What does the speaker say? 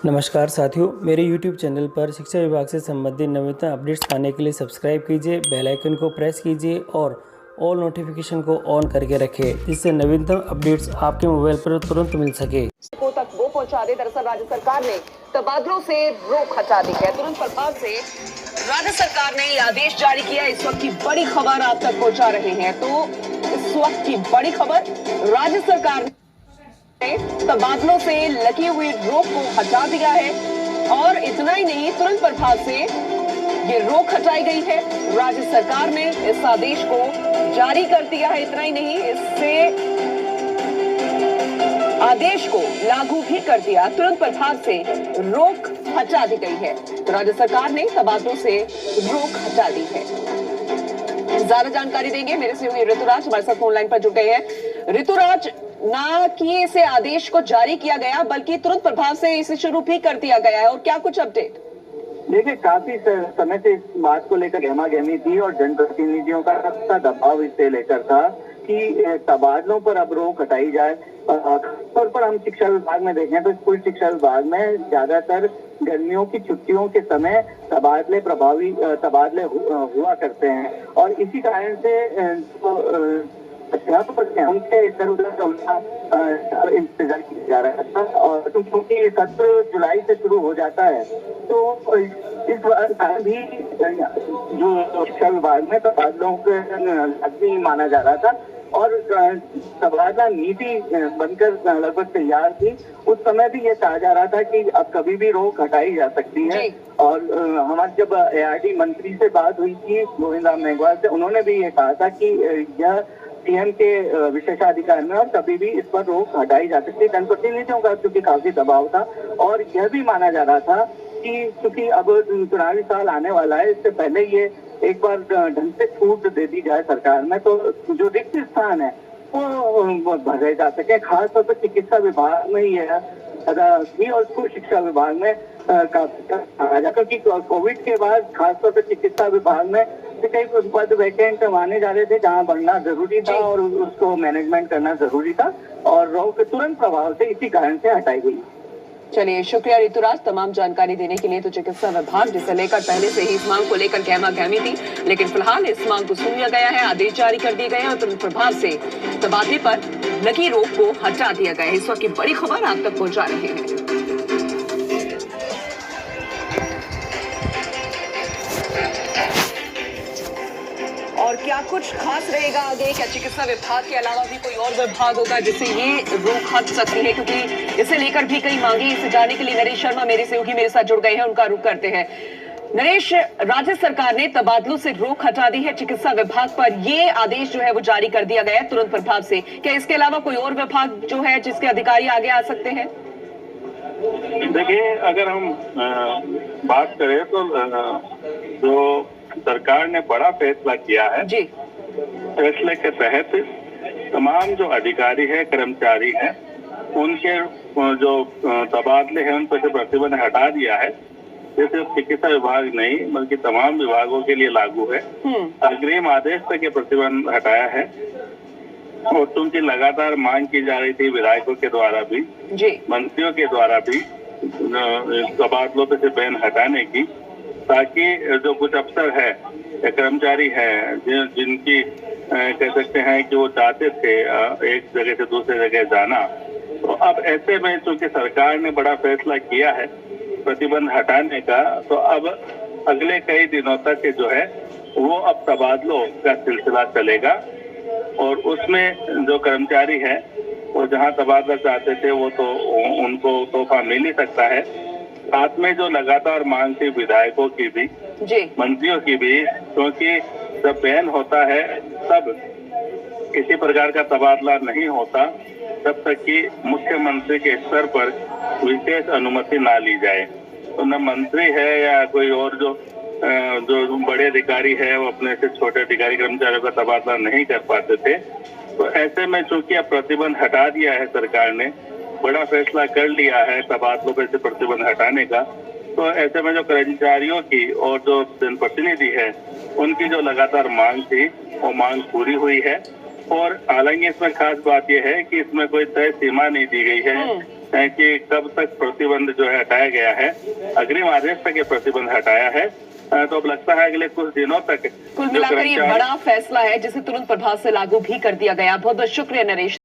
नमस्कार साथियों, मेरे YouTube चैनल पर शिक्षा विभाग से संबंधित नवीनतम अपडेट्स पाने के लिए सब्सक्राइब कीजिए, बेल आइकन को प्रेस कीजिए और ऑल नोटिफिकेशन को ऑन करके रखें, जिससे नवीनतम अपडेट्स आपके मोबाइल पर तुरंत मिल सके। को तक वो पहुंचा दे। दरअसल राज्य सरकार ने तबादलों से रोक हटा दी है। तुरंत प्रभाव से राज्य सरकार ने यह आदेश जारी किया। इस वक्त की बड़ी खबर आप तक पहुंचा रहे हैं। तो इस वक्त की बड़ी खबर, राज्य सरकार तबादलों से लगी हुई रोक को हटा दिया है और इतना ही नहीं, तुरंत प्रभाव से ये रोक हटाई गई है। राज्य सरकार ने इस आदेश को जारी कर दिया है। इतना ही नहीं, इससे आदेश को लागू भी कर दिया। तुरंत प्रभाव से रोक हटा दी गई है। तो राज्य सरकार ने तबादलों से रोक हटा दी है। ज्यादा जानकारी देंगे मेरे सहयोगी ऋतुराज, हमारे साथ फोन लाइन पर जुड़ गए हैं। ऋतुराज, ना कि इसे आदेश को जारी किया गया बल्कि तुरंत प्रभाव से इसे शुरू भी कर दिया गया है, और क्या कुछ अपडेट? देखिए, काफी समय से इस बात को लेकर गहमा-गहमी थी और जनप्रतिनिधियों का सख्त दबाव इससे लेकर था कि तबादलों पर अब रोक हटाई जाए। खासतौर पर हम शिक्षा विभाग में देखें तो स्कूल शिक्षा विभाग में ज्यादातर गर्मियों की छुट्टियों के समय तबादले हुआ करते हैं और इसी कारण से अध्यापक हैं उनके इधर उधर का उनका इंतजार किया जा रहा था। और क्योंकि सत्र जुलाई से शुरू हो जाता है तो इस बार भी जो शिक्षा विभाग में तबादलों के लाजमी माना जा रहा था और तबादला नीति बनकर लगभग तैयार थी। उस समय भी ये कहा जा रहा था कि अब कभी भी रोक हटाई जा सकती है। और हमारी जब ARD मंत्री से बात हुई थी गोविंद राम मेघवाल से, उन्होंने भी ये कहा था कि यह PM के विशेषाधिकार में और कभी भी इस पर रोक हटाई जा सकती है। जनप्रतिनिधियों का क्योंकि काफी दबाव था और यह भी माना जा रहा था कि क्योंकि अब चुनावी साल आने वाला है, इससे पहले ये एक बार ढंग से छूट दे दी जाए सरकार में तो जो रिक्त स्थान है वो भरे जा सके। खासतौर पर चिकित्सा विभाग में ही है थी और स्कूल शिक्षा विभाग में क्योंकि कोविड के बाद खासतौर पर चिकित्सा विभाग में कई पद वैकेंट माने जा रहे थे जहां बढ़ना जरूरी था और उसको मैनेजमेंट करना जरूरी था और रोक तुरंत प्रभाव से इसी कारण से हटाई गई। चलिए, शुक्रिया ऋतुराज तमाम जानकारी देने के लिए। तो चिकित्सा विभाग जिसे लेकर पहले से ही इस मांग को लेकर गहमा-गहमी थी, लेकिन फिलहाल इस मांग को सुन लिया गया है, आदेश जारी कर दिए गए हैं और तुरंत प्रभाव से तबादले पर लगी रोक को हटा दिया गया है। इस वक्त की बड़ी खबर आप तक पहुंचा रहे हैं। और क्या कुछ खास रहेगा आगे? क्या चिकित्सा विभाग के अलावा भी कोई और विभाग होगा जिससे ये रोक हट सकती है? क्योंकि इसे लेकर भी कई मांगे। इसे जानने के लिए नरेश शर्मा मेरे सहयोगी मेरे साथ जुड़ गए हैं, उनका रुख करते हैं। नरेश, राज्य सरकार ने तबादलों से रोक हटा दी है, चिकित्सा विभाग पर ये आदेश जो है वो जारी कर दिया गया है तुरंत प्रभाव से। क्या इसके अलावा कोई और विभाग जो है जिसके अधिकारी आगे आ सकते हैं? देखिए, अगर हम बात करें तो जो सरकार ने बड़ा फैसला किया है जी। फैसले के तहत तमाम जो अधिकारी है, कर्मचारी हैं, उनके जो तबादले हैं उन पर से प्रतिबंध हटा दिया है। जैसे चिकित्सा विभाग नहीं बल्कि तमाम विभागों के लिए लागू है। अग्रिम आदेश तक ये प्रतिबंध हटाया है और क्योंकि लगातार मांग की जा रही थी विधायकों के द्वारा भी जी, मंत्रियों के द्वारा भी तबादलों पे से बैन हटाने की, ताकि जो कुछ अफसर है या कर्मचारी है जिनकी कह सकते हैं कि वो चाहते थे एक जगह से दूसरे जगह जाना, तो अब ऐसे में चूंकि सरकार ने बड़ा फैसला किया है प्रतिबंध हटाने का, तो अब अगले कई दिनों तक जो है वो अब तबादलों का सिलसिला चलेगा और उसमें जो कर्मचारी है वो जहां तबादला चाहते थे वो तो उनको तोहफा मिल ही सकता है। साथ में जो लगातार मांग थी विधायकों की भी जी, मंत्रियों की भी, क्योंकि जब बैन होता है तब किसी प्रकार का तबादला नहीं होता जब तक कि मुख्यमंत्री के स्तर पर विशेष अनुमति ना ली जाए। तो न मंत्री है या कोई और जो बड़े अधिकारी है वो अपने से छोटे अधिकारी कर्मचारियों का तबादला नहीं कर पाते थे। तो ऐसे में चूंकि अब प्रतिबंध हटा दिया है सरकार ने, बड़ा फैसला कर लिया है तबादलों पर से प्रतिबंध हटाने का, तो ऐसे में जो कर्मचारियों की और जो जनप्रतिनिधि है उनकी जो लगातार मांग थी वो मांग पूरी हुई है। और हालांकि इसमें खास बात यह है कि इसमें कोई तय सीमा नहीं दी गई है कि कब तक प्रतिबंध जो है हटाया गया है, अग्रिम आदेश तक ये प्रतिबंध हटाया है। तो अब लगता है अगले कुछ दिनों तक कुल मिलाकर ये बड़ा फैसला है जिसे तुरंत प्रभाव से लागू भी कर दिया गया। बहुत बहुत शुक्रिया नरेश।